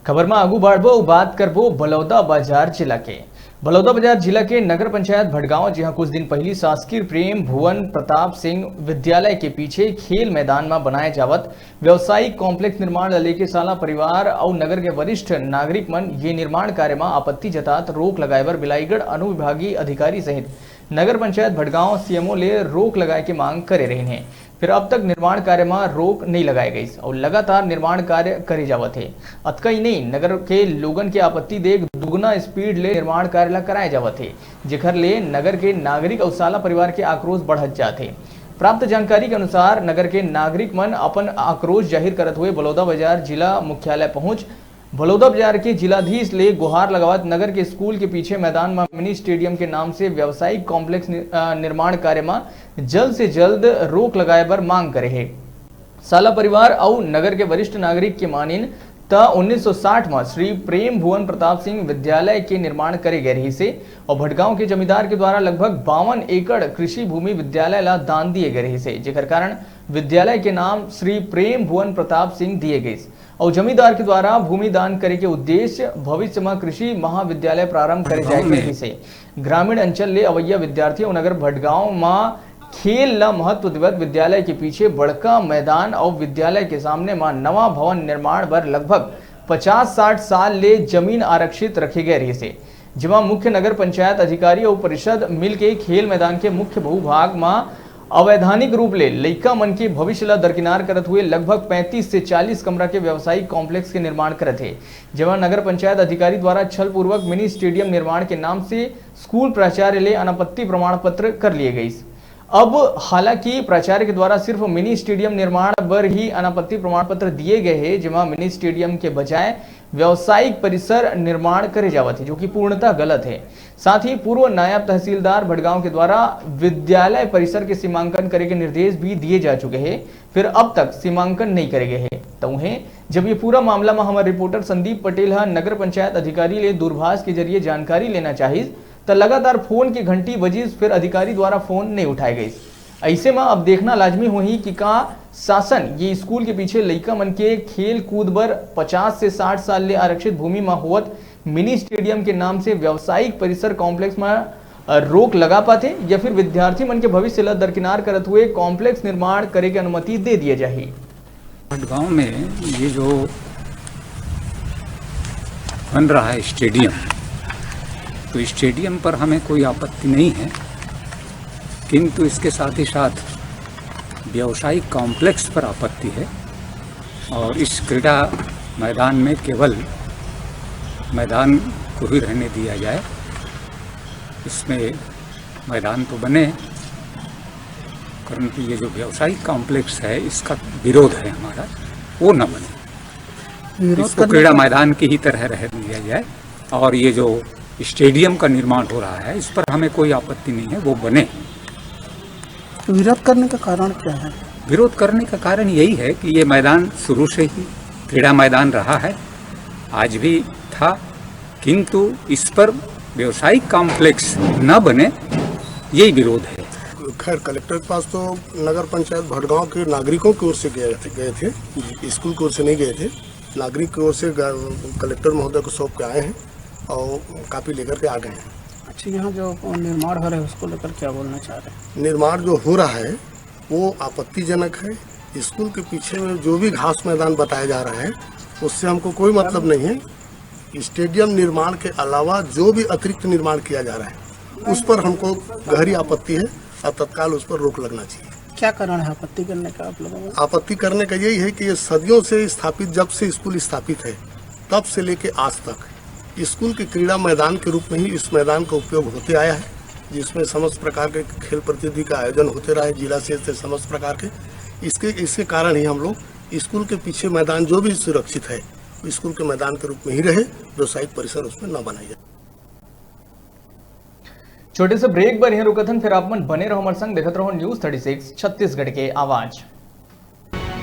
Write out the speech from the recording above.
खबर में आगू बढ़बो बात करबो बलौदा बाजार जिला के। बलौदा बाजार जिला के नगर पंचायत भटगांव जहां कुछ दिन पहले शासकीय प्रेम भुवन प्रताप सिंह विद्यालय के पीछे खेल मैदान में बनाए जावत व्यवसायिक कॉम्प्लेक्स निर्माण लेके साला परिवार और नगर के वरिष्ठ नागरिक मन ये निर्माण कार्य में आपत्ति जतात रोक लगाए पर बिलाईगढ़ अनुविभागीय अधिकारी सहित नगर पंचायत भटगांव सीएमओ ले रोक लगाए की मांग करे रहे हैं। फिर अब तक निर्माण कार्य में रोक नहीं लगाई गई और लगातार निर्माण कार्य करे जावत है। अतका ही नहीं, नगर के लोगन के आपत्ति देख दुगना स्पीड ले निर्माण कार्य ला कराए जावत है, जेखर ले नगर के नागरिक और साला परिवार के आक्रोश बढ़त जाते। प्राप्त जानकारी के अनुसार नगर के नागरिक मन अपन आक्रोश जाहिर करत हुए बलौदा बाजार जिला मुख्यालय पहुंच बलौदा बाजार के जिलाधीश ले गुहार लगावत नगर के स्कूल के पीछे मैदान में मिनी स्टेडियम के नाम से व्यावसायिक कॉम्प्लेक्स निर्माण कार्य में जल्द से जल्द रोक लगाए पर मांग करे है। साला परिवार और नगर के वरिष्ठ नागरिक के मानिन त 1960 में श्री प्रेम भुवन प्रताप सिंह विद्यालय के निर्माण करे गए रही से और भटगांव के जमींदार के द्वारा लगभग 52 एकड़ कृषि भूमि विद्यालय ला दान दिए गए रही से, जेकर कारण विद्यालय के नाम श्री प्रेम भुवन प्रताप सिंह दिए गए और जमींदार के द्वारा भूमि दान करे के उद्देश्य भविष्य में कृषि महाविद्यालय प्रारंभ करे जाए से ग्रामीण अंचल ले अवैया विद्यार्थियों नगर भटगांव में खेल ला महत्व दिवत विद्यालय के पीछे बड़का मैदान और विद्यालय के सामने में नवा भवन निर्माण पर लगभग 50-60 साल ले जमीन आरक्षित रखे गए रही से, जिमा मुख्य नगर पंचायत अधिकारी और परिषद मिल के खेल मैदान के मुख्य भूभाग में अवैधानिक रूप ले लइका मन के भविष्य ला दरकिनार करत हुए लगभग 35 से 40 कमरा के व्यावसायिक कॉम्प्लेक्स के निर्माण करत है, जहां नगर पंचायत अधिकारी द्वारा छल पूर्वक मिनी स्टेडियम निर्माण के नाम से स्कूल प्राचार्य ले अनापत्ति प्रमाण पत्र कर लिए गई। अब हालांकि प्राचार्य के द्वारा सिर्फ मिनी स्टेडियम निर्माण पर ही अनापत्ति प्रमाण पत्र दिए गए हैं, जहां मिनी स्टेडियम के बजाय व्यावसायिक परिसर निर्माण करे जावत है, जो कि पूर्णतः गलत है। साथ ही पूर्व नायब तहसीलदार भटगांव के द्वारा विद्यालय परिसर के सीमांकन करे के निर्देश भी दिए जा चुके हैं, फिर अब तक सीमांकन नहीं करे गए हैं। तो उन्हें जब ये पूरा मामला में हमारे रिपोर्टर संदीप पटेल नगर पंचायत अधिकारी ले दूरभाष के जरिए जानकारी लेना चाहिए तो लगातार फोन की घंटी बजी, फिर अधिकारी द्वारा फोन नहीं उठाए गई। ऐसे में अब देखना लाजमी हुई कि का शासन ये स्कूल के पीछे लइका मन के खेल कूद पर 50 से 60 साल ले आरक्षित भूमि में होवत मिनी स्टेडियम के नाम से व्यावसायिक परिसर कॉम्प्लेक्स में रोक लगा पाते या फिर विद्यार्थी मन के भविष्य ला दरकिनार करत हुए कॉम्प्लेक्स निर्माण करे की अनुमति दे दिया जाए। भटगांव में ये जो बन रहा है स्टेडियम, तो स्टेडियम पर हमें कोई आपत्ति नहीं है, किंतु इसके साथ ही साथ व्यावसायिक कॉम्प्लेक्स पर आपत्ति है। और इस क्रीड़ा मैदान में केवल मैदान को ही रहने दिया जाए, इसमें मैदान तो बने, परंतु ये जो व्यावसायिक कॉम्प्लेक्स है इसका विरोध है हमारा, वो न बने, इसको क्रीड़ा मैदान की ही तरह रह दिया जाए। और ये जो स्टेडियम का निर्माण हो रहा है इस पर हमें कोई आपत्ति नहीं है, वो बने। विरोध करने का कारण क्या है? विरोध करने का कारण यही है कि ये मैदान शुरू से ही क्रीड़ा मैदान रहा है, आज भी था, किंतु इस पर व्यावसायिक कॉम्प्लेक्स न बने, यही विरोध है। खैर, कलेक्टर के पास तो नगर पंचायत भटगांव के नागरिकों की ओर से गए थे, स्कूल की ओर से नहीं गए थे। नागरिक की ओर से कलेक्टर महोदय को सौंप के आए हैं और कापी लेकर के आ गए हैं। अच्छा, यहाँ जो निर्माण हो रहा है उसको लेकर क्या बोलना चाह रहे हैं? निर्माण जो हो रहा है वो आपत्तिजनक है। स्कूल के पीछे में जो भी घास मैदान बताया जा रहा है उससे हमको कोई मतलब नहीं है। स्टेडियम निर्माण के अलावा जो भी अतिरिक्त निर्माण किया जा रहा है उस पर हमको गहरी आपत्ति है और तत्काल उस पर रोक लगना चाहिए। क्या कारण है आपत्ति करने का आप लोगों का? आपत्ति करने का यही है कि ये सदियों से स्थापित, जब से स्कूल स्थापित है तब से लेके आज तक स्कूल के क्रीड़ा मैदान के रूप में ही इस मैदान का उपयोग होते आया है, जिसमें समस्त प्रकार के खेल प्रतियोगिता का आयोजन होते रहा है, जिला से समस्त प्रकार के। इसके कारण ही हम लोग स्कूल के पीछे मैदान जो भी सुरक्षित है स्कूल के मैदान के रूप में ही रहे, व्यावसायिक परिसर उसमें न बनाया जाए। छोटे से ब्रेक पर यहीं रुकथन, फिर आप मन बने रहो हमारे संग, देखते रहो न्यूज़ 36 छत्तीसगढ़ के आवाज।